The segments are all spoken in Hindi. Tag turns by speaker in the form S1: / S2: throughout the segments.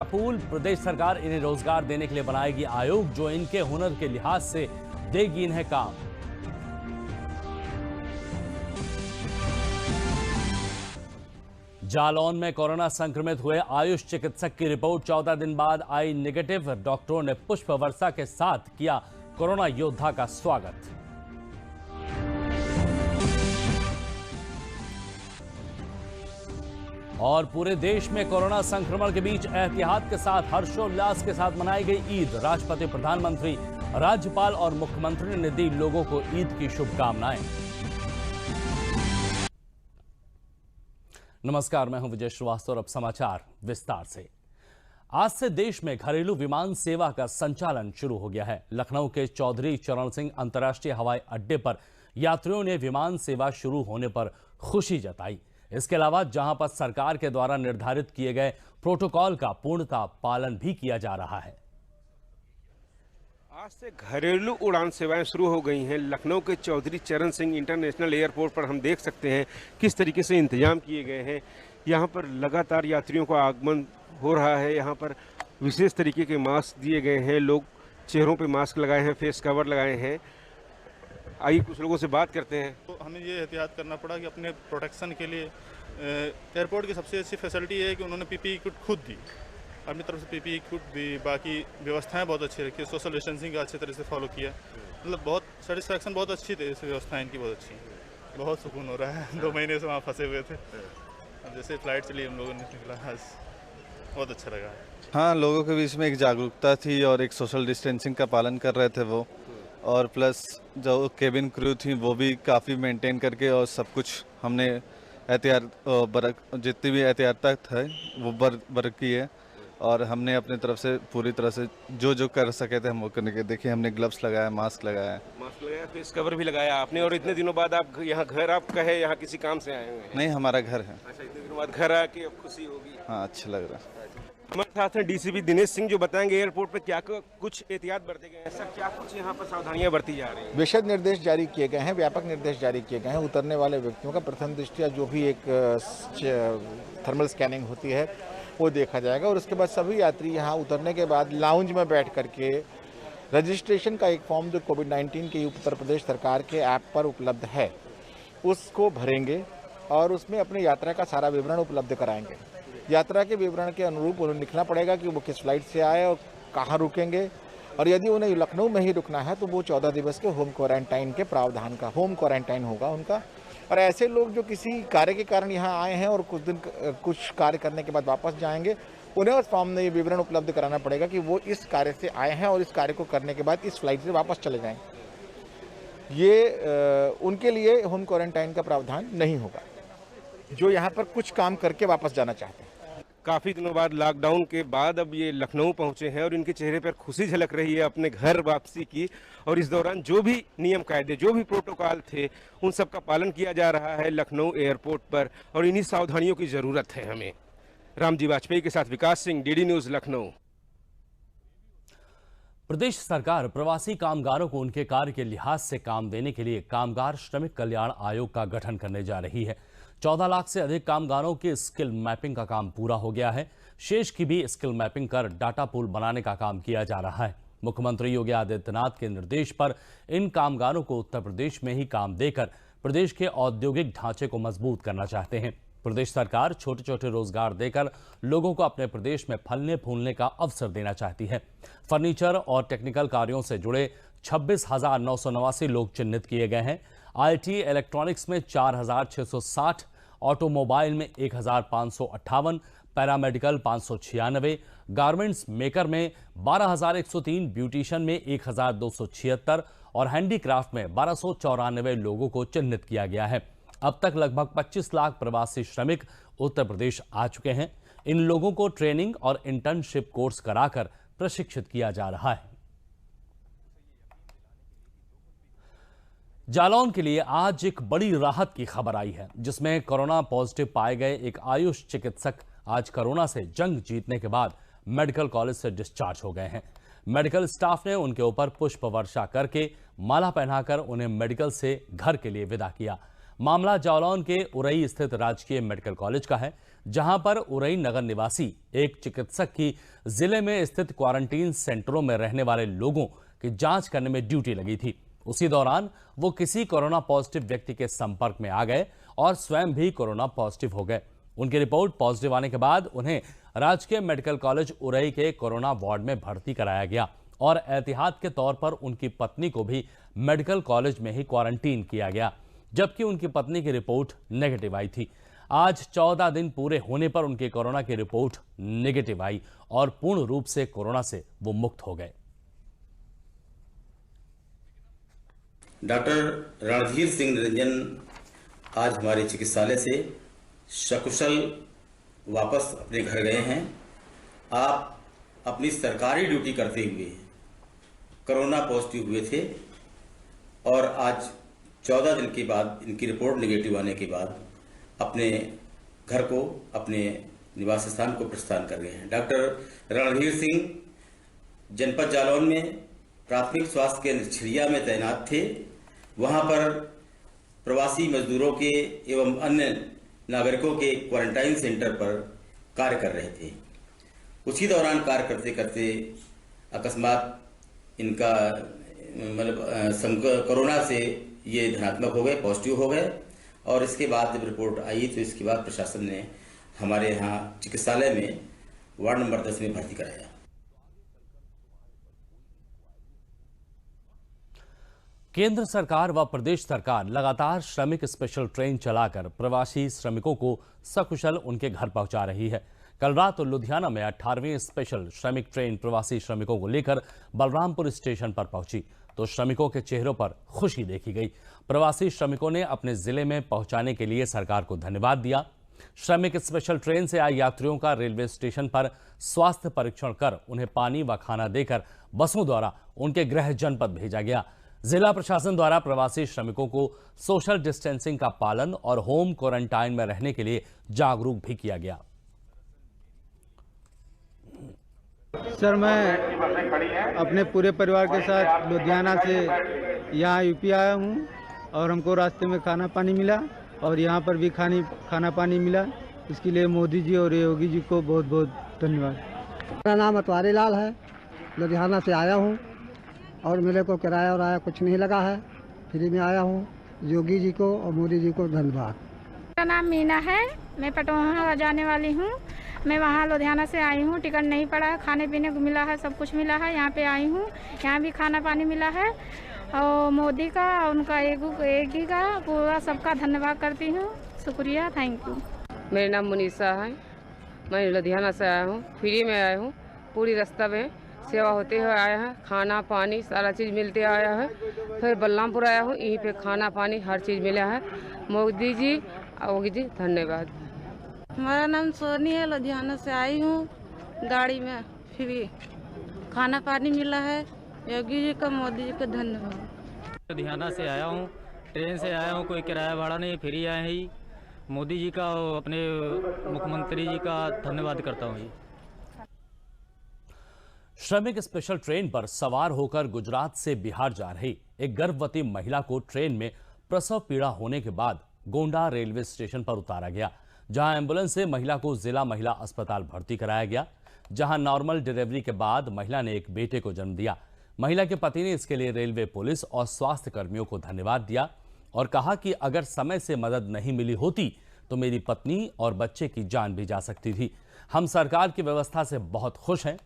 S1: पूल प्रदेश सरकार इन्हें रोजगार देने के लिए बनाएगी आयोग जो इनके हुनर के लिहाज से देगी इन्हें काम। जालौन में कोरोना संक्रमित हुए आयुष चिकित्सक की रिपोर्ट 14 दिन बाद आई नेगेटिव। डॉक्टरों ने पुष्प वर्षा के साथ किया कोरोना योद्धा का स्वागत। और पूरे देश में कोरोना संक्रमण के बीच एहतियात के साथ हर्षोल्लास के साथ मनाई गई ईद। राष्ट्रपति, प्रधानमंत्री, राज्यपाल और मुख्यमंत्री ने दी लोगों को ईद की शुभकामनाएं। नमस्कार, मैं हूं विजय श्रीवास्तव और अब समाचार विस्तार से। आज से देश में घरेलू विमान सेवा का संचालन शुरू हो गया है। लखनऊ के चौधरी चरण सिंह अंतर्राष्ट्रीय हवाई अड्डे पर यात्रियों ने विमान सेवा शुरू होने पर खुशी जताई। इसके अलावा जहां पर सरकार के द्वारा निर्धारित किए गए प्रोटोकॉल का पूर्णतः पालन भी किया जा रहा है।
S2: आज से घरेलू उड़ान सेवाएं शुरू हो गई हैं। लखनऊ के चौधरी चरण सिंह इंटरनेशनल एयरपोर्ट पर हम देख सकते हैं किस तरीके से इंतजाम किए गए हैं। यहां पर लगातार यात्रियों का आगमन हो रहा है। यहां पर विशेष तरीके के मास्क दिए गए हैं। लोग चेहरों पे मास्क लगाए हैं, फेस कवर लगाए हैं। आइए कुछ लोगों से बात करते हैं।
S3: तो हमें ये एहतियात करना पड़ा कि अपने प्रोटेक्शन के लिए एयरपोर्ट की सबसे अच्छी फैसिलिटी है कि उन्होंने पीपीई किट खुद दी, अपनी तरफ से पीपीई किट दी, बाकी व्यवस्थाएं बहुत अच्छी रखी, सोशल डिस्टेंसिंग का अच्छे तरह से फॉलो किया। मतलब बहुत सेटिस्फैक्शन, बहुत अच्छी थी इस व्यवस्थाएं इनकी, बहुत अच्छी। बहुत सुकून हो रहा है। 2 महीने से वहाँ फंसे हुए थे, अब जैसे फ्लाइट चली हम लोगों ने निकला, आज बहुत अच्छा लगा।
S4: हाँ, लोगों के बीच में एक जागरूकता थी और एक सोशल डिस्टेंसिंग का पालन कर रहे थे वो, और प्लस जो केबिन क्रू थी वो भी काफ़ी मेंटेन करके और सब कुछ हमने एहतियात जितनी भी एहतियात है वो बरत की है। और हमने अपने तरफ से पूरी तरह से जो कर सके थे हम वो करने के। देखिए, हमने ग्लव्स लगाया, मास्क लगाया,
S2: फेस कवर भी लगाया आपने। और इतने दिनों बाद आप यहाँ घर आपका है, यहाँ किसी काम से आए हुए हैं?
S4: नहीं, हमारा घर है।
S2: अच्छा, इतने दिनों बाद घर आके अब खुशी होगी?
S4: हाँ, अच्छा लग रहा है।
S2: हमारे साथ हैं डीसीपी दिनेश सिंह जो बताएंगे एयरपोर्ट पर क्या कुछ एहतियात बरते गए हैं। सर, क्या कुछ यहाँ पर सावधानियां बरती जा रही हैं?
S5: विशद निर्देश जारी किए गए हैं, व्यापक निर्देश जारी किए गए हैं। उतरने वाले व्यक्तियों का प्रथम दृष्टिया जो भी एक थर्मल स्कैनिंग होती है वो देखा जाएगा, और उसके बाद सभी यात्री यहाँ उतरने के बाद लाउंज में बैठ करके रजिस्ट्रेशन का एक फॉर्म जो कोविड-19 के उत्तर प्रदेश सरकार के ऐप पर उपलब्ध है उसको भरेंगे और उसमें अपनी यात्रा का सारा विवरण उपलब्ध कराएंगे। यात्रा के विवरण के अनुरूप उन्हें लिखना पड़ेगा कि वो किस फ्लाइट से आए और कहाँ रुकेंगे, और यदि उन्हें लखनऊ में ही रुकना है तो वो 14 दिवस के होम क्वारंटाइन के प्रावधान का होम क्वारंटाइन होगा उनका। और ऐसे लोग जो किसी कार्य के कारण यहाँ आए हैं और कुछ कार्य करने के बाद वापस जाएंगे, उन्हें उस फॉर्म में ये विवरण उपलब्ध कराना पड़ेगा कि वो इस कार्य से आए हैं और इस कार्य को करने के बाद इस फ्लाइट से वापस चले जाएँ। ये उनके लिए होम क्वारंटाइन का प्रावधान नहीं होगा जो यहाँ पर कुछ काम करके वापस जाना चाहते हैं।
S2: काफ़ी दिनों बाद, लॉकडाउन के बाद अब ये लखनऊ पहुंचे हैं और इनके चेहरे पर खुशी झलक रही है अपने घर वापसी की। और इस दौरान जो भी नियम कायदे, जो भी प्रोटोकॉल थे, उन सब का पालन किया जा रहा है लखनऊ एयरपोर्ट पर, और इन्हीं सावधानियों की ज़रूरत है हमें। रामजी वाजपेयी के साथ विकास सिंह, डीडी न्यूज़, लखनऊ।
S1: प्रदेश सरकार प्रवासी कामगारों को उनके कार्य के लिहाज से काम देने के लिए कामगार श्रमिक कल्याण आयोग का गठन करने जा रही है। 14 लाख से अधिक कामगारों की स्किल मैपिंग का काम पूरा हो गया है। शेष की भी स्किल मैपिंग कर डाटा पूल बनाने का काम किया जा रहा है। मुख्यमंत्री योगी आदित्यनाथ के निर्देश पर इन कामगारों को उत्तर प्रदेश में ही काम देकर प्रदेश के औद्योगिक ढांचे को मजबूत करना चाहते हैं। प्रदेश सरकार छोटे छोटे रोजगार देकर लोगों को अपने प्रदेश में फलने फूलने का अवसर देना चाहती है। फर्नीचर और टेक्निकल कार्यों से जुड़े 26,989 लोग चिन्हित किए गए हैं। आईटी इलेक्ट्रॉनिक्स में 4,660, ऑटोमोबाइल में 1,558, पैरामेडिकल 596, गारमेंट्स मेकर में 12,103, ब्यूटिशियन में 1,276 और हैंडीक्राफ्ट में 1,294 लोगों को चिन्हित किया गया है। अब तक लगभग 25 लाख प्रवासी श्रमिक उत्तर प्रदेश आ चुके हैं। इन लोगों को ट्रेनिंग और इंटर्नशिप कोर्स कराकर प्रशिक्षित किया जा रहा है। जालौन के लिए आज एक बड़ी राहत की खबर आई है, जिसमें कोरोना पॉजिटिव पाए गए एक आयुष चिकित्सक आज कोरोना से जंग जीतने के बाद मेडिकल कॉलेज से डिस्चार्ज हो गए हैं। मेडिकल स्टाफ ने उनके ऊपर पुष्प वर्षा करके माला पहनाकर उन्हें मेडिकल से घर के लिए विदा किया। मामला जालौन के उरई स्थित राजकीय मेडिकल कॉलेज का है, जहां पर उरई नगर निवासी एक चिकित्सक की जिले में स्थित क्वारंटीन सेंटरों में रहने वाले लोगों की जांच करने में ड्यूटी लगी थी। उसी दौरान वो किसी कोरोना पॉजिटिव व्यक्ति के संपर्क में आ गए और स्वयं भी कोरोना पॉजिटिव हो गए। उनकी रिपोर्ट पॉजिटिव आने के बाद उन्हें राजकीय मेडिकल कॉलेज उरई के कोरोना वार्ड में भर्ती कराया गया और एहतियात के तौर पर उनकी पत्नी को भी मेडिकल कॉलेज में ही क्वारंटीन किया गया, जबकि उनकी पत्नी की रिपोर्ट नेगेटिव आई थी। आज 14 दिन पूरे होने पर उनके कोरोना की रिपोर्ट नेगेटिव आई और पूर्ण रूप से कोरोना से वो मुक्त हो गए।
S6: डॉक्टर रणधीर सिंह निरंजन आज हमारे चिकित्सालय से सकुशल वापस अपने घर गए हैं। आप अपनी सरकारी ड्यूटी करते हुए कोरोना पॉजिटिव हुए थे और आज 14 दिन के बाद इनकी रिपोर्ट नेगेटिव आने के बाद अपने घर को, अपने निवास स्थान को प्रस्थान कर गए हैं। डॉक्टर रणधीर सिंह जनपद जालौन में प्राथमिक स्वास्थ्य केंद्र छिड़िया में तैनात थे। वहां पर प्रवासी मजदूरों के एवं अन्य नागरिकों के क्वारंटाइन सेंटर पर कार्य कर रहे थे। उसी दौरान कार्य करते करते अकस्मात इनका कोरोना से ये धनात्मक हो गए, पॉजिटिव हो गए और इसके बाद जब रिपोर्ट आई तो इसके बाद प्रशासन ने हमारे यहाँ चिकित्सालय में वार्ड नंबर 10 में भर्ती कराया।
S1: केंद्र सरकार व प्रदेश सरकार लगातार श्रमिक स्पेशल ट्रेन चलाकर प्रवासी श्रमिकों को सकुशल उनके घर पहुंचा रही है। कल रात लुधियाना में 18वीं स्पेशल श्रमिक ट्रेन प्रवासी श्रमिकों को लेकर बलरामपुर स्टेशन पर पहुंची तो श्रमिकों के चेहरों पर खुशी देखी गई। प्रवासी श्रमिकों ने अपने जिले में पहुंचाने के लिए सरकार को धन्यवाद दिया। श्रमिक स्पेशल ट्रेन से आए यात्रियों का रेलवे स्टेशन पर स्वास्थ्य परीक्षण कर उन्हें पानी व खाना देकर बसों द्वारा उनके गृह जनपद भेजा गया। जिला प्रशासन द्वारा प्रवासी श्रमिकों को सोशल डिस्टेंसिंग का पालन और होम क्वारंटाइन में रहने के लिए जागरूक भी किया गया।
S7: सर, मैं अपने पूरे परिवार के साथ लुधियाना से यहाँ यूपी आया हूँ और हमको रास्ते में खाना पानी मिला और यहाँ पर भी खाना पानी मिला। इसके लिए मोदी जी और योगी जी को बहुत बहुत धन्यवाद।
S8: मेरा नाम अतवारी लाल है, लुधियाना से आया हूँ और मेरे को किराया और आया कुछ नहीं लगा है, फ्री में आया हूँ। योगी जी को और मोदी जी को धन्यवाद।
S9: मेरा नाम मीना है, मैं पटोहा जाने वाली हूँ। मैं वहाँ लुधियाना से आई हूँ, टिकट नहीं पड़ा है, खाने पीने को मिला है, सब कुछ मिला है। यहाँ पे आई हूँ, यहाँ भी खाना पानी मिला है और मोदी का, उनका एक ही का पूरा सबका धन्यवाद करती हूँ। शुक्रिया, थैंक यू।
S10: मेरा नाम मुनीसा है, मैं लुधियाना से आया हूँ, फ्री में आया हूँ। पूरी रास्ता में सेवा होते हुए आया है, खाना पानी सारा चीज़ मिलते आया है। फिर बलरामपुर आया हूँ, यहीं पे खाना पानी हर चीज़ मिला है। मोदी जी योगी जी धन्यवाद।
S11: हमारा नाम सोनी है, लुधियाना से आई हूँ। गाड़ी में फ्री खाना पानी मिला है। योगी जी का, मोदी जी का धन्यवाद।
S12: लुधियाना से आया हूँ, ट्रेन से आया हूँ, कोई किराया भाड़ा नहीं, फ्री आए हैं। मोदी जी का और अपने मुख्यमंत्री जी का धन्यवाद करता हूँ।
S1: श्रमिक स्पेशल ट्रेन पर सवार होकर गुजरात से बिहार जा रही एक गर्भवती महिला को ट्रेन में प्रसव पीड़ा होने के बाद गोंडा रेलवे स्टेशन पर उतारा गया, जहां एम्बुलेंस से महिला को जिला महिला अस्पताल भर्ती कराया गया, जहां नॉर्मल डिलीवरी के बाद महिला ने एक बेटे को जन्म दिया। महिला के पति ने इसके लिए रेलवे, पुलिस और स्वास्थ्य कर्मियों को धन्यवाद दिया और कहा कि अगर समय से मदद नहीं मिली होती तो मेरी पत्नी और बच्चे की जान भी जा सकती थी। हम सरकार की व्यवस्था से बहुत खुश हैं।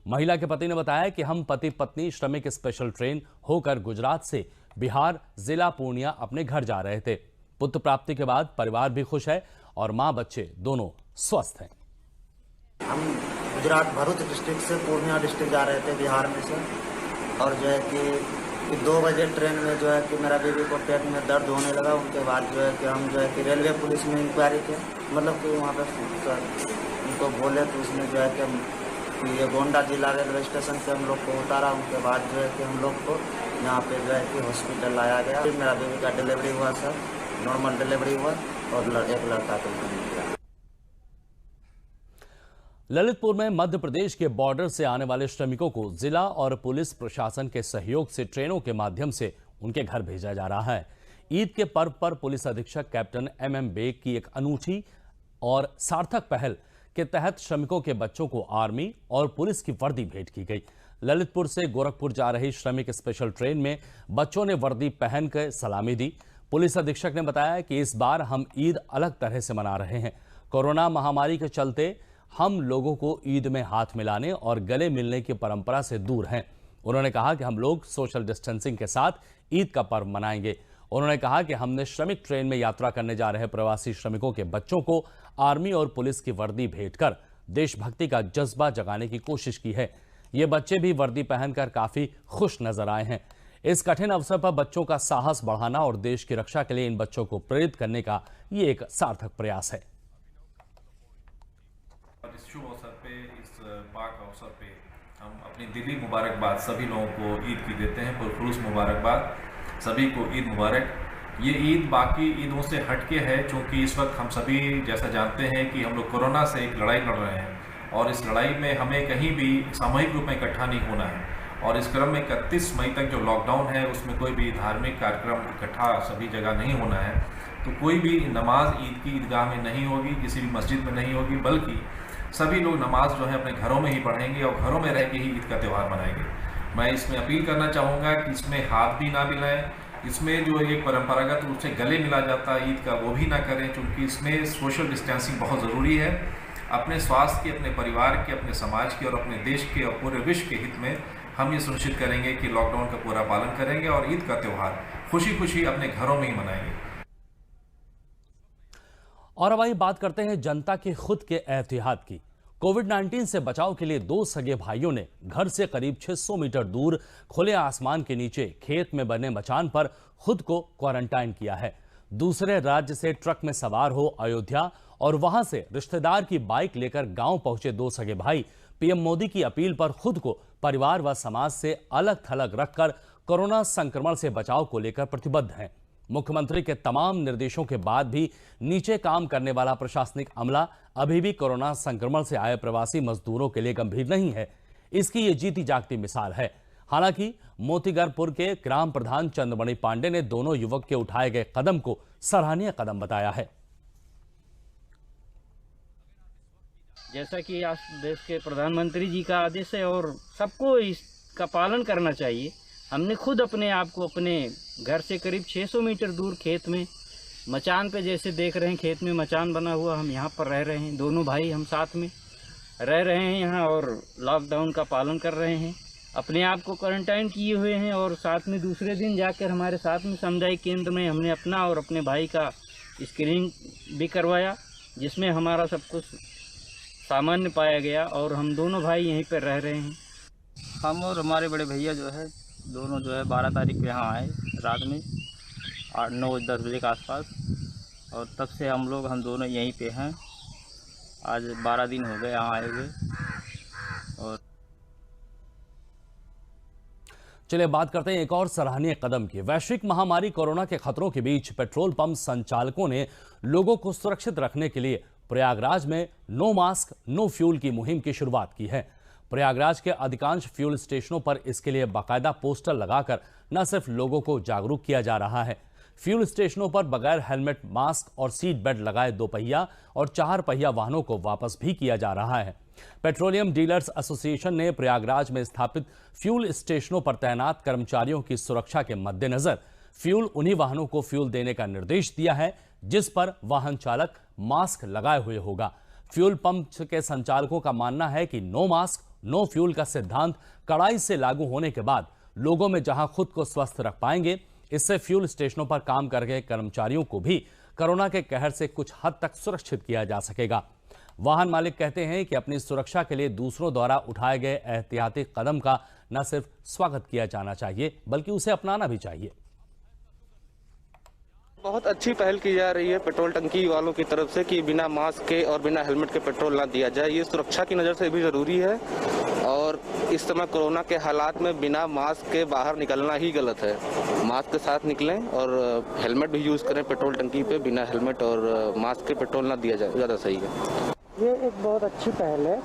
S1: महिला के पति ने बताया कि हम पति पत्नी श्रमिक स्पेशल ट्रेन होकर गुजरात से बिहार जिला पूर्णिया अपने घर जा रहे थे। पुत्र प्राप्ति के बाद परिवार भी खुश है और मां बच्चे दोनों स्वस्थ हैं।
S13: हम गुजरात भरूच डिस्ट्रिक्ट से पूर्णिया डिस्ट्रिक्ट जा रहे थे बिहार में से, और जो है कि 2 बजे ट्रेन में जो है कि मेरा बेबी को पेट में दर्द होने लगा। उनके बाद जो है कि हम जो है कि रेलवे पुलिस में इंक्वायरी किया, मतलब कि वहाँ पर उनको बोले तो उसमें जो है कि ये गोंडा जिला रेलवे स्टेशन से हम लोग को उतारा। उनके बाद जो है कि हम लोग को यहाँ पे जो है कि हॉस्पिटल लाया गया। मेरा बेबी का डिलीवरी हुआ सर, नॉर्मल डिलीवरी हुआ और एक लड़का को जन्म दिया।
S1: ललितपुर में मध्य प्रदेश के बॉर्डर से आने वाले श्रमिकों को जिला और पुलिस प्रशासन के सहयोग से ट्रेनों के माध्यम से उनके घर भेजा जा रहा है। ईद के पर्व पर पुलिस अधीक्षक कैप्टन MM बेग की एक अनूठी और सार्थक पहल के तहत श्रमिकों के बच्चों को आर्मी और पुलिस की वर्दी भेंट की गई। ललितपुर से गोरखपुर जा रही श्रमिक स्पेशल ट्रेन में बच्चों ने वर्दी पहनकर सलामी दी। पुलिस अधीक्षक ने बताया कि इस बार हम ईद अलग तरह से मना रहे हैं। कोरोना महामारी के चलते हम लोगों को ईद में हाथ मिलाने और गले मिलने की परंपरा से दूर हैं। उन्होंने कहा कि हम लोग सोशल डिस्टेंसिंग के साथ ईद का पर्व मनाएंगे। उन्होंने कहा कि हमने श्रमिक ट्रेन में यात्रा करने जा रहे प्रवासी श्रमिकों के बच्चों को आर्मी और पुलिस की वर्दी भेंटकर देशभक्ति का जज्बा जगाने की कोशिश की है। ये बच्चे भी वर्दी पहनकर काफी खुश नजर आए हैं। इस कठिन अवसर पर बच्चों का साहस बढ़ाना और देश की रक्षा के लिए इन बच्चों को प्रेरित करने का ये एक सार्थक प्रयास है।
S14: इस शुभ अवसर पे, इस पाक अवसर पे हम अपनी दिली मुबारकबाद सभी लोगों को ईद की देते हैं। पुरखुलूस मुबारकबाद सभी को, ईद मुबारक। ये ईद बाकी ईदों से हटके है, क्योंकि इस वक्त हम सभी जैसा जानते हैं कि हम लोग कोरोना से एक लड़ाई लड़ रहे हैं और इस लड़ाई में हमें कहीं भी सामूहिक रूप में इकट्ठा नहीं होना है। और इस क्रम में 31 मई तक जो लॉकडाउन है उसमें कोई भी धार्मिक कार्यक्रम इकट्ठा सभी जगह नहीं होना है। तो कोई भी नमाज ईद की ईदगाह में नहीं होगी, किसी भी मस्जिद में नहीं होगी, बल्कि सभी लोग नमाज जो है अपने घरों में ही पढ़ेंगे और घरों में रह के ही ईद का त्यौहार मनाएंगे। मैं इसमें अपील करना चाहूँगा कि इसमें हाथ भी ना मिलाएं, इसमें जो एक परंपरागत रूप से गले मिला जाता है ईद का वो भी ना करें, क्योंकि इसमें सोशल डिस्टेंसिंग बहुत ज़रूरी है। अपने स्वास्थ्य के, अपने परिवार के, अपने समाज के और अपने देश के और पूरे विश्व के हित में हम ये सुनिश्चित करेंगे कि लॉकडाउन का पूरा पालन करेंगे और ईद का त्यौहार खुशी खुशी अपने घरों में ही मनाएंगे।
S1: और अब आइए बात करते हैं जनता के खुद के एहतियात की। कोविड-19 से बचाव के लिए दो सगे भाइयों ने घर से करीब 600 मीटर दूर खुले आसमान के नीचे खेत में बने मचान पर खुद को क्वारंटाइन किया है। दूसरे राज्य से ट्रक में सवार हो अयोध्या और वहां से रिश्तेदार की बाइक लेकर गांव पहुंचे दो सगे भाई पीएम मोदी की अपील पर खुद को परिवार व समाज से अलग थलग रखकर कोरोना संक्रमण से बचाव को लेकर प्रतिबद्ध हैं। मुख्यमंत्री के तमाम निर्देशों के बाद भी नीचे काम करने वाला प्रशासनिक अमला अभी भी कोरोना संक्रमण से आए प्रवासी मजदूरों के लिए गंभीर नहीं है। इसकी ये जीती जागती मिसाल है। हालांकि मोतीगरपुर के ग्राम प्रधान चंद्रमणि पांडे ने दोनों युवक के उठाए गए कदम को सराहनीय कदम बताया है।
S15: जैसा कि आज देश के प्रधानमंत्री जी का आदेश है और सबको इसका पालन करना चाहिए। हमने खुद अपने आप को अपने घर से करीब 600 मीटर दूर खेत में मचान पे, जैसे देख रहे हैं खेत में मचान बना हुआ, हम यहाँ पर रह रहे हैं। दोनों भाई हम साथ में रह रहे हैं यहाँ और लॉकडाउन का पालन कर रहे हैं। अपने आप को क्वारंटाइन किए हुए हैं और साथ में दूसरे दिन जाकर हमारे साथ में सामुदायिक केंद्र में हमने अपना और अपने भाई का स्क्रीनिंग भी करवाया, जिसमें हमारा सब कुछ सामान्य पाया गया और हम दोनों भाई यहीं पर रह रहे हैं।
S12: हम और हमारे बड़े भैया जो है दोनों जो है 12 तारीख को यहाँ आए रात में 8-9-10 बजे के आसपास, और तब से हम दोनों यहीं पे हैं। आज 12 दिन हो गए यहाँ आए हुए। और
S1: चलिए बात करते हैं एक और सराहनीय कदम की। वैश्विक महामारी कोरोना के खतरों के बीच पेट्रोल पंप संचालकों ने लोगों को सुरक्षित रखने के लिए प्रयागराज में नो मास्क नो फ्यूल की मुहिम की शुरुआत की है। प्रयागराज के अधिकांश फ्यूल स्टेशनों पर इसके लिए बाकायदा पोस्टर लगाकर न सिर्फ लोगों को जागरूक किया जा रहा है, फ्यूल स्टेशनों पर बगैर हेलमेट, मास्क और सीट बेल्ट लगाए 2 पहिया और 4 पहिया वाहनों को वापस भी किया जा रहा है। पेट्रोलियम डीलर्स एसोसिएशन ने प्रयागराज में स्थापित फ्यूल स्टेशनों पर तैनात कर्मचारियों की सुरक्षा के मद्देनजर फ्यूल उन्हीं वाहनों को फ्यूल देने का निर्देश दिया है जिस पर वाहन चालक मास्क लगाए हुए होगा। फ्यूल पंप के संचालकों का मानना है कि नो मास्क नो फ्यूल का सिद्धांत कड़ाई से लागू होने के बाद लोगों में जहां खुद को स्वस्थ रख पाएंगे, इससे फ्यूल स्टेशनों पर काम कर रहे कर्मचारियों को भी कोरोना के कहर से कुछ हद तक सुरक्षित किया जा सकेगा। वाहन मालिक कहते हैं कि अपनी सुरक्षा के लिए दूसरों द्वारा उठाए गए एहतियाती कदम का न सिर्फ स्वागत किया जाना चाहिए बल्कि उसे अपनाना भी चाहिए।
S16: बहुत अच्छी पहल की जा रही है पेट्रोल टंकी वालों की तरफ से कि बिना मास्क के और बिना हेलमेट के पेट्रोल ना दिया जाए। ये सुरक्षा की नज़र से भी ज़रूरी है और इस समय कोरोना के हालात में बिना मास्क के बाहर निकलना ही गलत है। मास्क के साथ निकलें और हेलमेट भी यूज़ करें पेट्रोल टंकी पे। बिना हेलमेट और मास्क के पेट्रोल ना दिया जाए, ज़्यादा सही है।
S17: ये एक बहुत अच्छी पहल है।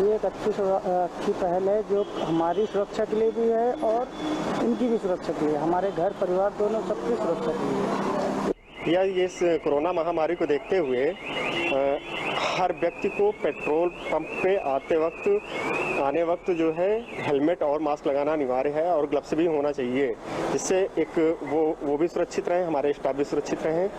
S17: ये एक अच्छी पहल है जो हमारी सुरक्षा के लिए भी है और इनकी भी सुरक्षा के लिए, हमारे घर परिवार दोनों सबकी सुरक्षा के लिए।
S18: या इस कोरोना महामारी को देखते हुए हर व्यक्ति को पेट्रोल पंप पे आने वक्त जो है हेलमेट और मास्क लगाना अनिवार्य है और ग्लव्स भी होना चाहिए, जिससे एक वो भी सुरक्षित रहें, हमारे स्टाफ भी सुरक्षित रहें।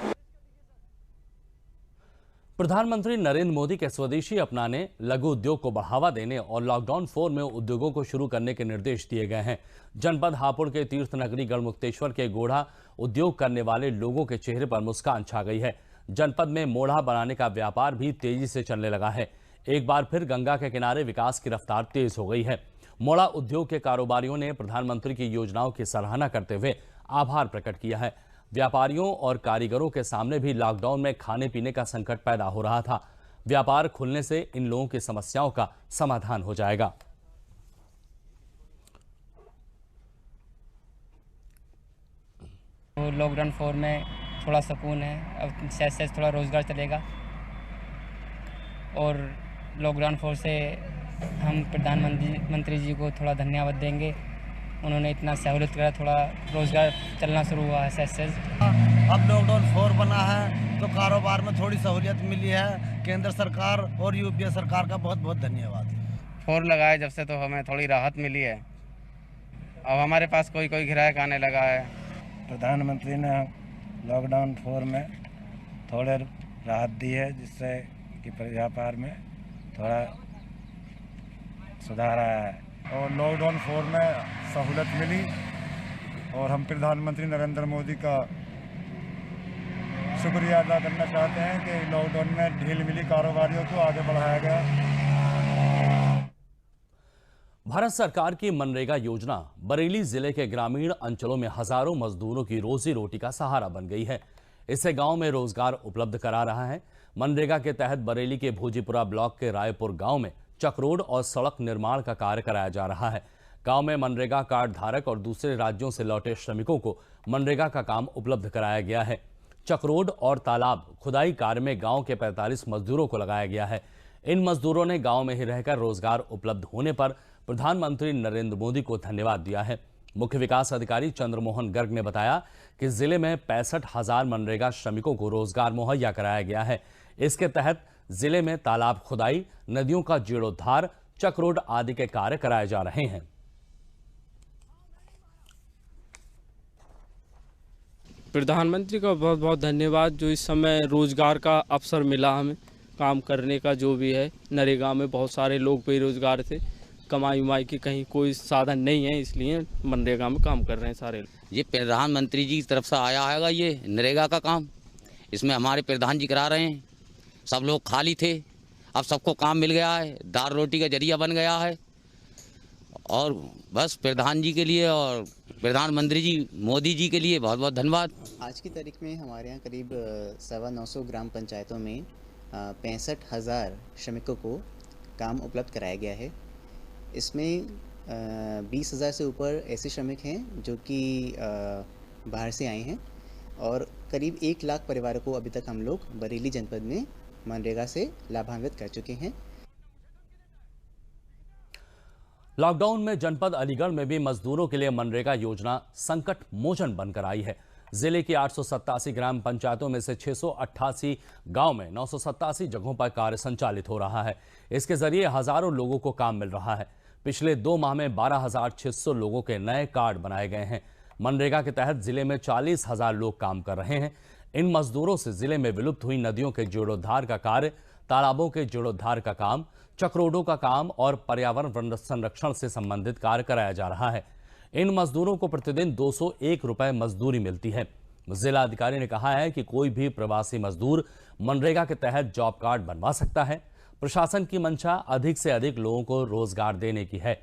S1: प्रधानमंत्री नरेंद्र मोदी के स्वदेशी अपनाने, लघु उद्योग को बढ़ावा देने और लॉकडाउन 4 में उद्योगों को शुरू करने के निर्देश दिए गए हैं। जनपद हापुड़ के तीर्थ नगरी गढ़मुक्तेश्वर के गोढ़ा उद्योग करने वाले लोगों के चेहरे पर मुस्कान छा गई है। जनपद में मोढ़ा बनाने का व्यापार भी तेजी से चलने लगा है। एक बार फिर गंगा के किनारे विकास की रफ्तार तेज हो गई है। मोढ़ा उद्योग के कारोबारियों ने प्रधानमंत्री की योजनाओं की सराहना करते हुए आभार प्रकट किया है। व्यापारियों और कारीगरों के सामने भी लॉकडाउन में खाने पीने का संकट पैदा हो रहा था। व्यापार खुलने से इन लोगों की समस्याओं का समाधान हो जाएगा।
S19: तो लॉकडाउन 4 में थोड़ा सुकून है, अब से थोड़ा रोज़गार चलेगा और लॉकडाउन 4 से हम प्रधानमंत्री जी को थोड़ा धन्यवाद देंगे। उन्होंने इतना सहूलियत करा, थोड़ा रोज़गार चलना शुरू हुआ है से।
S20: अब लॉकडाउन 4 बना है तो कारोबार में थोड़ी सहूलियत मिली है। केंद्र सरकार और यूपीए सरकार का बहुत बहुत धन्यवाद।
S21: 4 लगाए जब से तो हमें थोड़ी राहत मिली है। अब हमारे पास कोई ग्राहक आने लगा है।
S22: प्रधानमंत्री ने लॉकडाउन 4 में थोड़े राहत दी है, जिससे कि व्यापार में थोड़ा सुधार आया है
S23: और लॉकडाउन 4 में सहूलत मिली और हम प्रधानमंत्री नरेंद्र मोदी का शुक्रिया अदा करना चाहते हैं कि लॉकडाउन में ढील मिली, कारोबारियों को आगे बढ़ाया गया।
S1: भारत सरकार की मनरेगा योजना बरेली जिले के ग्रामीण अंचलों में हजारों मजदूरों की रोजी रोटी का सहारा बन गई है। इससे गांव में रोजगार उपलब्ध करा रहा है। मनरेगा के तहत बरेली के भोजीपुरा ब्लॉक के रायपुर गांव में चक्रोड और सड़क निर्माण का कार्य कराया जा रहा है। गांव में मनरेगा कार्ड धारक और दूसरे राज्यों से लौटे श्रमिकों को मनरेगा का काम उपलब्ध कराया गया है। चक्रोड और तालाब खुदाई कार्य में गांव के 45 मजदूरों को लगाया गया है। इन मजदूरों ने गांव में ही रहकर रोजगार उपलब्ध होने पर प्रधानमंत्री नरेंद्र मोदी को धन्यवाद दिया है। मुख्य विकास अधिकारी चंद्रमोहन गर्ग ने बताया कि जिले में 65,000 मनरेगा श्रमिकों को रोजगार मुहैया कराया गया है। इसके तहत जिले में तालाब खुदाई, नदियों का जीर्णोद्धार, चक्रोड आदि के कार्य कराए जा रहे हैं।
S24: प्रधानमंत्री का बहुत बहुत धन्यवाद, जो इस समय रोजगार का अवसर मिला हमें काम करने का। जो भी है नरेगा में बहुत सारे लोग बेरोजगार थे, कमाई उमाई की कहीं कोई साधन नहीं है, इसलिए मनरेगा में काम कर रहे हैं सारे लोग।
S25: ये प्रधानमंत्री जी की तरफ से आया है ये नरेगा का काम, इसमें हमारे प्रधान जी करा रहे हैं। सब लोग खाली थे, अब सबको काम मिल गया है, दाल रोटी का जरिया बन गया है। और बस प्रधान जी के लिए और प्रधानमंत्री जी मोदी जी के लिए बहुत बहुत धन्यवाद।
S26: आज की तारीख में हमारे यहाँ करीब 950 ग्राम पंचायतों में 65,000 श्रमिकों को काम उपलब्ध कराया गया है। इसमें 20,000 से ऊपर ऐसे श्रमिक हैं जो कि बाहर से आए हैं और करीब 1 लाख परिवारों को अभी तक हम लोग बरेली जनपद में मनरेगा से लाभान्वित कर चुके हैं।
S1: लॉकडाउन में जनपद अलीगढ़ में भी मजदूरों के लिए मनरेगा योजना संकट मोचन बनकर आई है। जिले की 887 ग्राम पंचायतों में से 688 गांव में 987 जगहों पर कार्य संचालित हो रहा है। इसके जरिए हजारों लोगों को काम मिल रहा है। पिछले 2 माह में 12,600 लोगों के नए कार्ड बनाए गए हैं। मनरेगा के तहत जिले में 40,000 लोग काम कर रहे हैं। इन मजदूरों से जिले में विलुप्त हुई नदियों के जीर्णोद्धार का कार्य, तालाबों के जीर्णोद्धार का काम, चक्रोडों का काम और पर्यावरण संरक्षण से संबंधित कार्य कराया जा रहा है। इन मजदूरों को प्रतिदिन 201 रुपए मजदूरी मिलती है। जिला अधिकारी ने कहा है कि कोई भी प्रवासी मजदूर मनरेगा के तहत जॉब कार्ड बनवा सकता है। प्रशासन की मंशा अधिक से अधिक लोगों को रोजगार देने की है।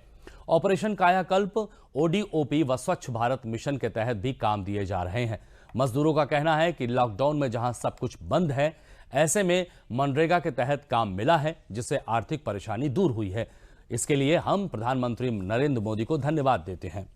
S1: ऑपरेशन कायाकल्प, ओडीओपी व स्वच्छ भारत मिशन के तहत भी काम दिए जा रहे हैं। मजदूरों का कहना है कि लॉकडाउन में जहां सब कुछ बंद है, ऐसे में मनरेगा के तहत काम मिला है, जिससे आर्थिक परेशानी दूर हुई है। इसके लिए हम प्रधानमंत्री नरेंद्र मोदी को धन्यवाद देते हैं।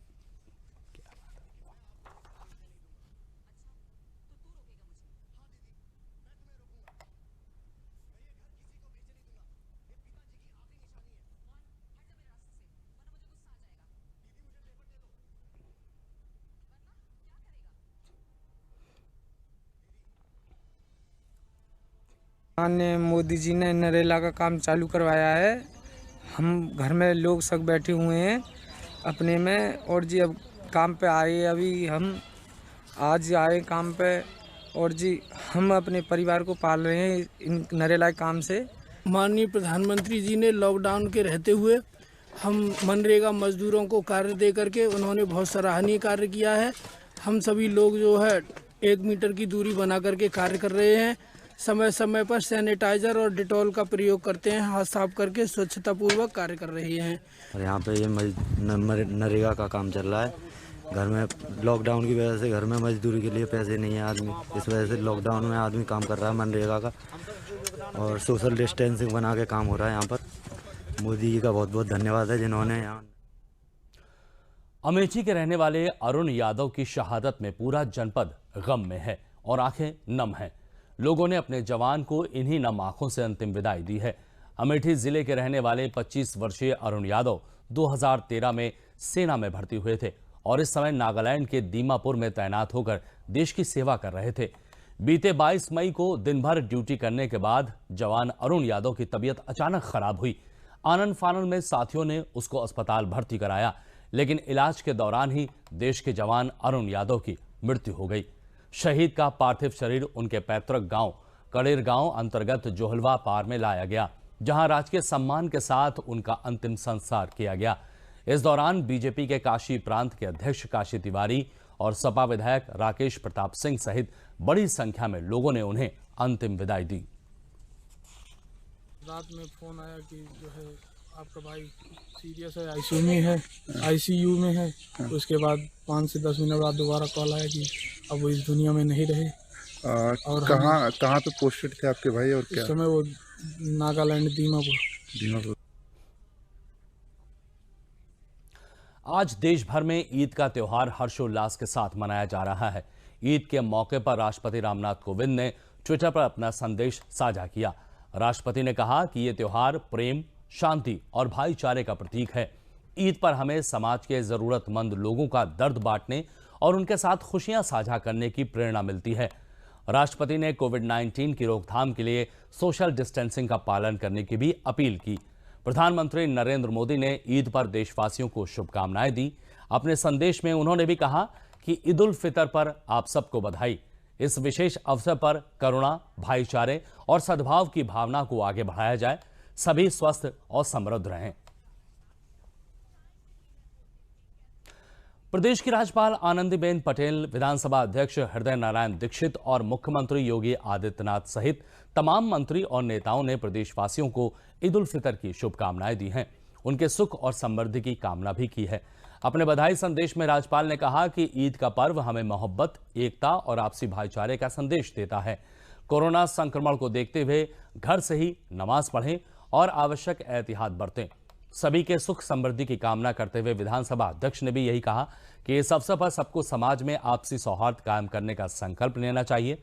S2: माननीय मोदी जी ने नरेगा का काम चालू करवाया है। हम घर में लोग सब बैठे हुए हैं अपने में, और जी अब काम पे आए, अभी हम आज आए काम पे, और जी हम अपने परिवार को पाल रहे हैं इन नरेगा काम से।
S3: माननीय प्रधानमंत्री जी ने लॉकडाउन के रहते हुए हम मनरेगा मजदूरों को कार्य दे करके उन्होंने बहुत सराहनीय कार्य किया है। हम सभी लोग जो है 1 मीटर की दूरी बना करके कार्य कर रहे हैं। समय समय पर सैनिटाइजर और डिटॉल का प्रयोग करते हैं, हाथ साफ करके स्वच्छता पूर्वक कार्य कर रहे हैं।
S4: और यहाँ पे ये नरेगा का काम चल रहा है। घर में लॉकडाउन की वजह से घर में मजदूरी के लिए पैसे नहीं है आदमी, इस वजह से लॉकडाउन में आदमी काम कर रहा है मनरेगा का, और सोशल डिस्टेंसिंग बना के काम हो रहा है यहाँ पर। मोदी जी का बहुत बहुत धन्यवाद है जिन्होंने यहाँ।
S1: अमेठी के रहने वाले अरुण यादव की शहादत में पूरा जनपद गम में है और आंखें नम हैं। लोगों ने अपने जवान को इन्हीं नम आंखों से अंतिम विदाई दी है। अमेठी जिले के रहने वाले 25 वर्षीय अरुण यादव 2013 में सेना में भर्ती हुए थे और इस समय नागालैंड के दीमापुर में तैनात होकर देश की सेवा कर रहे थे। बीते 22 मई को दिन भर ड्यूटी करने के बाद जवान अरुण यादव की तबीयत अचानक खराब हुई। आनन फानन में साथियों ने उसको अस्पताल भर्ती कराया, लेकिन इलाज के दौरान ही देश के जवान अरुण यादव की मृत्यु हो गई। शहीद का पार्थिव शरीर उनके पैतृक गांव कड़ेर गांव अंतर्गत जोहलवा पार में लाया गया, जहां राजकीय सम्मान के साथ उनका अंतिम संस्कार किया गया। इस दौरान बीजेपी के काशी प्रांत के अध्यक्ष काशी तिवारी और सपा विधायक राकेश प्रताप सिंह सहित बड़ी संख्या में लोगों ने उन्हें अंतिम विदाई दी।
S3: रात में फोन आया कि जो है आपका भाई सीरियस है, आईसीयू में है। तो उसके बाद 5 से 10 मिनट बाद दोबारा कॉल आया कि अब वो इस दुनिया में नहीं रहे।
S5: और कहाँ पे पोस्टेड थे आपके भाई और क्या?
S3: इस समय वो नागालैंड दीमापुर।
S1: आज देश भर में ईद का त्योहार हर्षोल्लास के साथ मनाया जा रहा है। ईद के मौके पर राष्ट्रपति रामनाथ कोविंद ने ट्विटर पर अपना संदेश साझा किया। राष्ट्रपति ने कहा कि ये त्योहार प्रेम, शांति और भाईचारे का प्रतीक है। ईद पर हमें समाज के जरूरतमंद लोगों का दर्द बांटने और उनके साथ खुशियां साझा करने की प्रेरणा मिलती है। राष्ट्रपति ने कोविड-19 की रोकथाम के लिए सोशल डिस्टेंसिंग का पालन करने की भी अपील की। प्रधानमंत्री नरेंद्र मोदी ने ईद पर देशवासियों को शुभकामनाएं दी। अपने संदेश में उन्होंने भी कहा कि ईद उल फितर पर आप सबको बधाई। इस विशेष अवसर पर करुणा, भाईचारे और सद्भाव की भावना को आगे बढ़ाया जाए। सभी स्वस्थ और समृद्ध रहें। प्रदेश की राज्यपाल आनंदीबेन पटेल, विधानसभा अध्यक्ष हृदय नारायण दीक्षित और मुख्यमंत्री योगी आदित्यनाथ सहित तमाम मंत्री और नेताओं ने प्रदेशवासियों को ईद उल फितर की शुभकामनाएं दी हैं। उनके सुख और समृद्धि की कामना भी की है। अपने बधाई संदेश में राज्यपाल ने कहा कि ईद का पर्व हमें मोहब्बत, एकता और आपसी भाईचारे का संदेश देता है। कोरोना संक्रमण को देखते हुए घर से ही नमाज पढ़ें और आवश्यक एहतियात बरतें। सभी के सुख समृद्धि की कामना करते हुए विधानसभा अध्यक्ष ने भी यही कहा कि इस अवसर पर सबको समाज में आपसी सौहार्द कायम करने का संकल्प लेना चाहिए।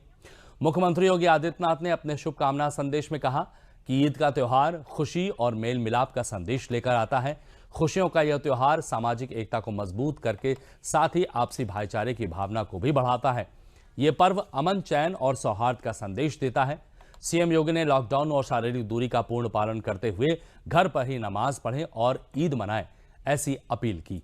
S1: मुख्यमंत्री योगी आदित्यनाथ ने अपने शुभकामना संदेश में कहा कि ईद का त्योहार खुशी और मेल मिलाप का संदेश लेकर आता है। खुशियों का यह त्योहार सामाजिक एकता को मजबूत करके साथ ही आपसी भाईचारे की भावना को भी बढ़ाता है। ये पर्व अमन, चैन और सौहार्द का संदेश देता है। सीएम योगी ने लॉकडाउन और शारीरिक दूरी का पूर्ण पालन करते हुए घर पर ही नमाज पढ़ें और ईद मनाएं, ऐसी अपील की।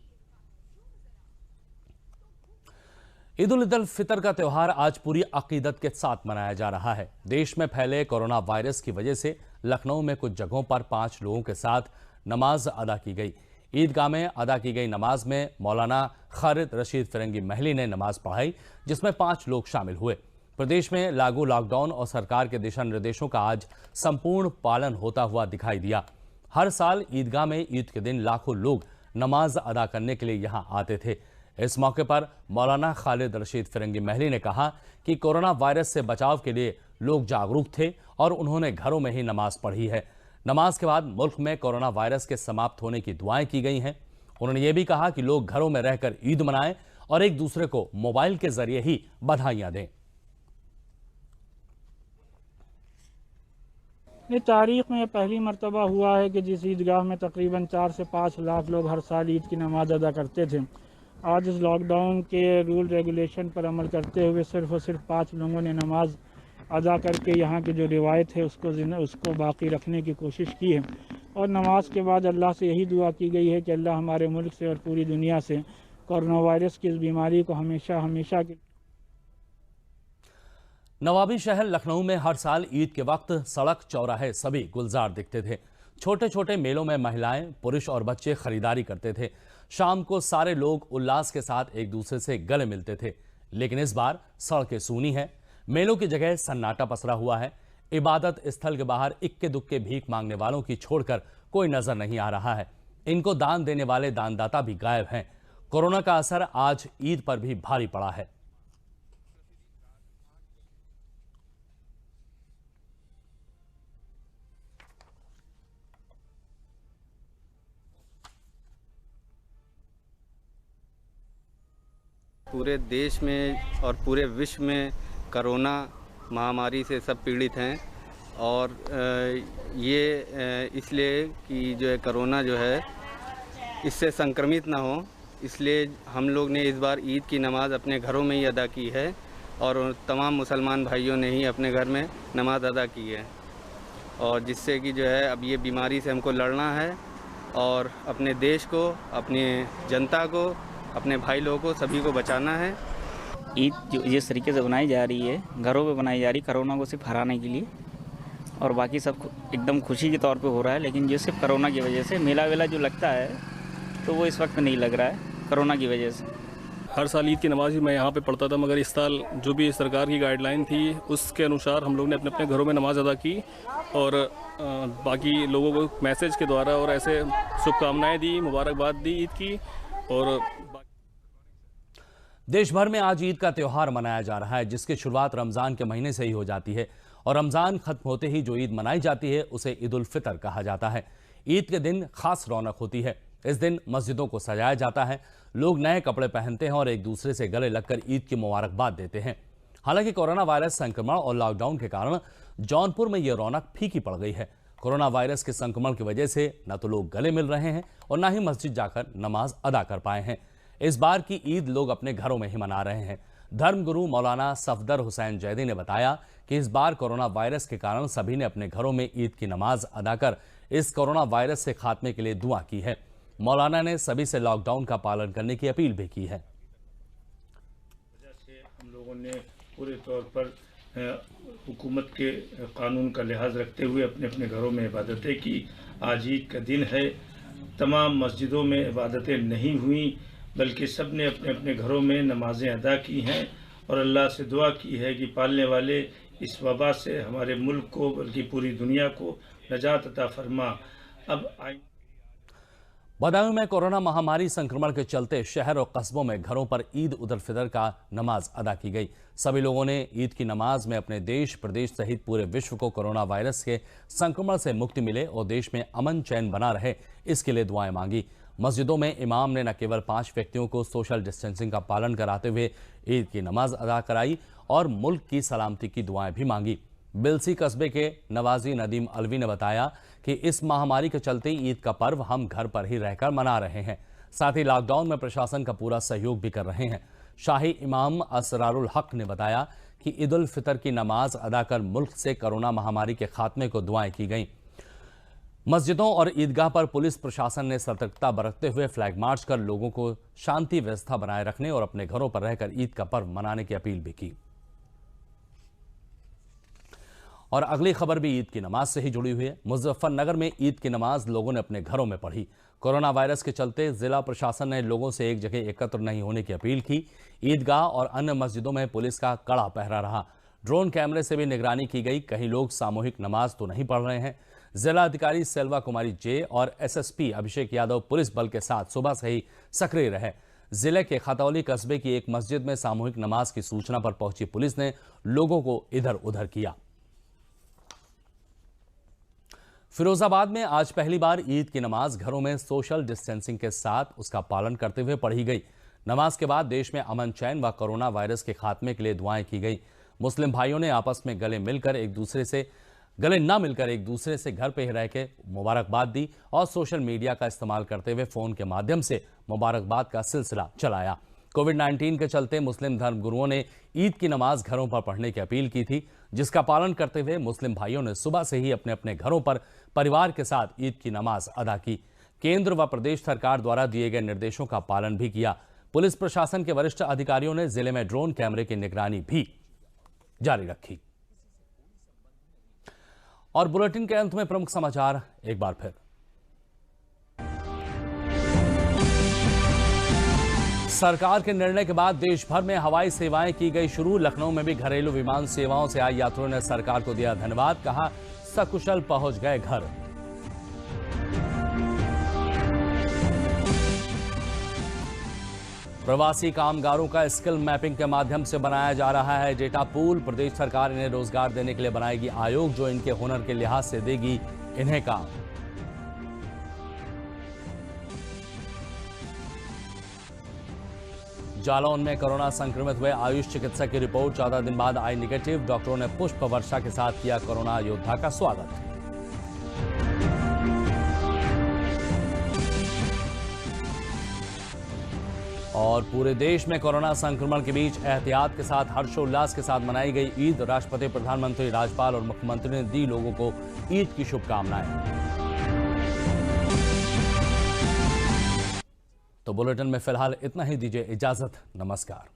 S1: ईद उल फितर का त्योहार आज पूरी अकीदत के साथ मनाया जा रहा है। देश में फैले कोरोना वायरस की वजह से लखनऊ में कुछ जगहों पर 5 लोगों के साथ नमाज अदा की गई। ईदगाह में अदा की गई नमाज में मौलाना खालिद रशीद फिरंगी महली ने नमाज पढ़ाई, जिसमें 5 लोग शामिल हुए। प्रदेश में लागू लॉकडाउन और सरकार के दिशा निर्देशों का आज संपूर्ण पालन होता हुआ दिखाई दिया। हर साल ईदगाह में ईद के दिन लाखों लोग नमाज अदा करने के लिए यहां आते थे। इस मौके पर मौलाना खालिद रशीद फिरंगी महली ने कहा कि कोरोना वायरस से बचाव के लिए लोग जागरूक थे और उन्होंने घरों में ही नमाज पढ़ी है। नमाज के बाद मुल्क में कोरोना वायरस के समाप्त होने की दुआएं की गई हैं। उन्होंने ये भी कहा कि लोग घरों में रहकर ईद मनाएं और एक दूसरे को मोबाइल के जरिए ही बधाइयां दें।
S3: ये तारीख में पहली मर्तबा हुआ है कि जिस ईदगाह में तकरीबन 4 से 5 लाख लोग हर साल ईद की नमाज अदा करते थे, आज इस लॉकडाउन के रूल रेगुलेशन पर अमल करते हुए सिर्फ और सिर्फ 5 लोगों ने नमाज
S6: अदा करके यहाँ की जो रिवायत है उसको बाकी रखने की कोशिश की है। और नमाज के बाद अल्लाह से यही दुआ की गई है कि अल्लाह हमारे मुल्क से और पूरी दुनिया से कोरोना वायरस की इस बीमारी को हमेशा हमेशा के।
S1: नवाबी शहर लखनऊ में हर साल ईद के वक्त सड़क चौराहे सभी गुलजार दिखते थे। छोटे छोटे मेलों में महिलाएं, पुरुष और बच्चे खरीदारी करते थे। शाम को सारे लोग उल्लास के साथ एक दूसरे से गले मिलते थे। लेकिन इस बार सड़कें सूनी हैं, मेलों की जगह सन्नाटा पसरा हुआ है। इबादत स्थल के बाहर इक्के दुक्के भीख मांगने वालों की छोड़कर कोई नजर नहीं आ रहा है। इनको दान देने वाले दानदाता भी गायब हैं। कोरोना का असर आज ईद पर भी भारी पड़ा है।
S7: पूरे देश में और पूरे विश्व में कोरोना महामारी से सब पीड़ित हैं और ये इसलिए कि जो है कोरोना जो है इससे संक्रमित ना हो, इसलिए हम लोग ने इस बार ईद की नमाज़ अपने घरों में ही अदा की है और तमाम मुसलमान भाइयों ने ही अपने घर में नमाज अदा की है। और जिससे कि जो है अब ये बीमारी से हमको लड़ना है और अपने देश को, अपने जनता को, अपने भाई लोगों को, सभी को बचाना है।
S8: ईद जो जिस तरीके से बनाई जा रही है, घरों पे बनाई जा रही है कोरोना को सिर्फ हराने के लिए, और बाकी सब एकदम खुशी के तौर पे हो रहा है। लेकिन जो सिर्फ कोरोना की वजह से मेला वेला जो लगता है तो वो इस वक्त नहीं लग रहा है कोरोना की वजह से।
S9: हर साल ईद की नमाज़ ही मैं यहाँ पे पढ़ता था, मगर इस साल जो भी सरकार की गाइडलाइन थी उसके अनुसार हम लोग ने अपने अपने घरों में नमाज़ अदा की और बाकी लोगों को मैसेज के द्वारा और ऐसे शुभकामनाएँ दी, मुबारकबाद दी ईद की। और
S1: देश भर में आज ईद का त्यौहार मनाया जा रहा है, जिसकी शुरुआत रमज़ान के महीने से ही हो जाती है और रमज़ान खत्म होते ही जो ईद मनाई जाती है उसे ईद उल फितर कहा जाता है। ईद के दिन खास रौनक होती है। इस दिन मस्जिदों को सजाया जाता है, लोग नए कपड़े पहनते हैं और एक दूसरे से गले लगकर ईद की मुबारकबाद देते हैं। हालांकि कोरोना वायरस संक्रमण और लॉकडाउन के कारण जौनपुर में ये रौनक फीकी पड़ गई है। कोरोना वायरस के संक्रमण की वजह से न तो लोग गले मिल रहे हैं और न ही मस्जिद जाकर नमाज अदा कर पाए हैं। इस बार की ईद लोग अपने घरों में ही मना रहे हैं। धर्मगुरु मौलाना सफदर हुसैन जैदी ने बताया कि इस बार कोरोना वायरस के कारण सभी ने अपने घरों में ईद की नमाज अदा कर इस कोरोना वायरस से खात्मे के लिए दुआ की है। मौलाना ने सभी से लॉकडाउन का पालन करने की अपील भी की है।
S10: हम लोगों ने पूरे तौर पर हुकूमत के कानून का लिहाज रखते हुए अपने अपने घरों में इबादतें की। आज ईद का दिन है, तमाम मस्जिदों में इबादतें नहीं हुई, बल्कि सब ने अपने अपने घरों में नमाजें अदा की हैं और अल्लाह से दुआ की है कि पालने वाले इस वबा से हमारे मुल्क को बल्कि पूरी दुनिया को नजात अता फरमा। अब
S1: बदायूं में कोरोना महामारी संक्रमण के चलते शहर और कस्बों में घरों पर ईद उल फितर का नमाज अदा की गई। सभी लोगों ने ईद की नमाज में अपने देश, प्रदेश सहित पूरे विश्व को कोरोना वायरस के संक्रमण से मुक्ति मिले और देश में अमन चैन बना रहे, इसके लिए दुआएं मांगी। मस्जिदों में इमाम ने न केवल 5 व्यक्तियों को सोशल डिस्टेंसिंग का पालन कराते हुए ईद की नमाज अदा कराई और मुल्क की सलामती की दुआएं भी मांगी। बिलसी कस्बे के नवाजी नदीम अलवी ने बताया कि इस महामारी के चलते ईद का पर्व हम घर पर ही रहकर मना रहे हैं, साथ ही लॉकडाउन में प्रशासन का पूरा सहयोग भी कर रहे हैं। शाही इमाम असरारुल हक ने बताया कि ईद उल फितर की नमाज अदा कर मुल्क से कोरोना महामारी के खात्मे को दुआएं की गईं। मस्जिदों और ईदगाह पर पुलिस प्रशासन ने सतर्कता बरतते हुए फ्लैग मार्च कर लोगों को शांति व्यवस्था बनाए रखने और अपने घरों पर रहकर ईद का पर्व मनाने की अपील भी की। और अगली खबर भी ईद की नमाज से ही जुड़ी हुई है। मुजफ्फरनगर में ईद की नमाज लोगों ने अपने घरों में पढ़ी। कोरोना वायरस के चलते जिला प्रशासन ने लोगों से एक जगह एकत्र नहीं होने की अपील की। ईदगाह और अन्य मस्जिदों में पुलिस का कड़ा पहरा रहा। ड्रोन कैमरे से भी निगरानी की गई, कहीं लोग सामूहिक नमाज तो नहीं पढ़ रहे हैं। जिला अधिकारी सेल्वा कुमारी जे और एसएसपी अभिषेक यादव पुलिस बल के साथ सुबह से ही सक्रिय रहे। जिले के खतौली कस्बे की एक मस्जिद में सामूहिक नमाज की सूचना पर पहुंची पुलिस ने लोगों को इधर उधर किया। फिरोजाबाद में आज पहली बार ईद की नमाज घरों में सोशल डिस्टेंसिंग के साथ उसका पालन करते हुए पढ़ी गई। नमाज के बाद देश में अमन चैन व कोरोना वायरस के खात्मे के लिए दुआएं की गई। मुस्लिम भाइयों ने आपस में गले न मिलकर एक दूसरे से घर पे ही रह के मुबारकबाद दी और सोशल मीडिया का इस्तेमाल करते हुए फोन के माध्यम से मुबारकबाद का सिलसिला चलाया। कोविड-19 के चलते मुस्लिम धर्मगुरुओं ने ईद की नमाज घरों पर पढ़ने की अपील की थी, जिसका पालन करते हुए मुस्लिम भाइयों ने सुबह से ही अपने अपने घरों पर परिवार के साथ ईद की नमाज अदा की। केंद्र व प्रदेश सरकार द्वारा दिए गए निर्देशों का पालन भी किया। पुलिस प्रशासन के वरिष्ठ अधिकारियों ने जिले में ड्रोन कैमरे की निगरानी भी जारी रखी। और बुलेटिन के अंत में प्रमुख समाचार एक बार फिर। सरकार के निर्णय के बाद देश भर में हवाई सेवाएं की गई शुरू। लखनऊ में भी घरेलू विमान सेवाओं से आए यात्रियों ने सरकार को दिया धन्यवाद। कहा सकुशल पहुंच गए घर। प्रवासी कामगारों का स्किल मैपिंग के माध्यम से बनाया जा रहा है डेटा पूल। प्रदेश सरकार इन्हें रोजगार देने के लिए बनाएगी आयोग, जो इनके हुनर के लिहाज से देगी इन्हें काम। जालौन में कोरोना संक्रमित हुए आयुष चिकित्सक की रिपोर्ट 14 दिन बाद आई निगेटिव। डॉक्टरों ने पुष्प वर्षा के साथ किया कोरोना योद्धा का स्वागत। और पूरे देश में कोरोना संक्रमण के बीच एहतियात के साथ हर्षोल्लास के साथ मनाई गई ईद। राष्ट्रपति, प्रधानमंत्री, राज्यपाल और मुख्यमंत्री ने दी लोगों को ईद की शुभकामनाएं। तो बुलेटिन में फिलहाल इतना ही। दीजिए इजाजत। नमस्कार।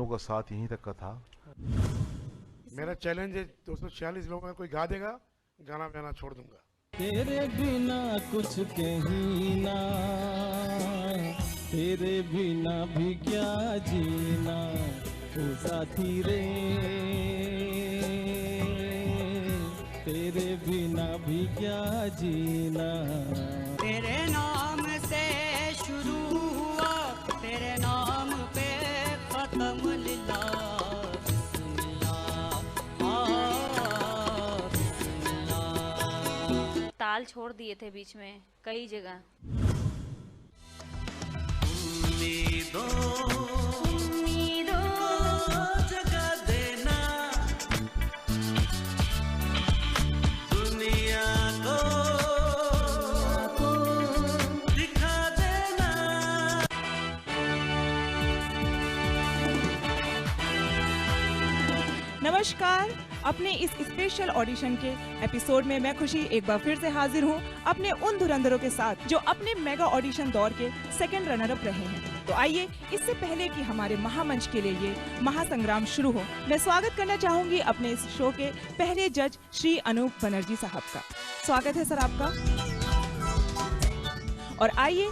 S11: का साथ यहीं तक का था।
S12: मेरा चैलेंज है 246 लोगों में कोई गा देगा, गाना गाना छोड़ दूंगा।
S13: तेरे बिना कुछ कहीं ना, तेरे बिना भी क्या जीना, ओ साथी रे तेरे बिना भी क्या जीना।
S14: तेरे नाम से शुरू हुआ, तेरे नाम पे खत्म लिला।
S15: ताल छोड़ दिए थे बीच में कई जगह।
S14: जगह देना दुनिया को दिखा देना।
S16: नमस्कार, अपने इस स्पेशल ऑडिशन के एपिसोड में मैं खुशी एक बार फिर से हाजिर हूं अपने उन धुरंधरों के साथ जो अपने मेगा ऑडिशन दौर के सेकंड रनर अप रहे हैं। तो आइए, इससे पहले कि हमारे महामंच के लिए ये महासंग्राम शुरू हो, मैं स्वागत करना चाहूंगी अपने इस शो के पहले जज श्री अनूप बनर्जी साहब का। स्वागत है सर आपका। और आइए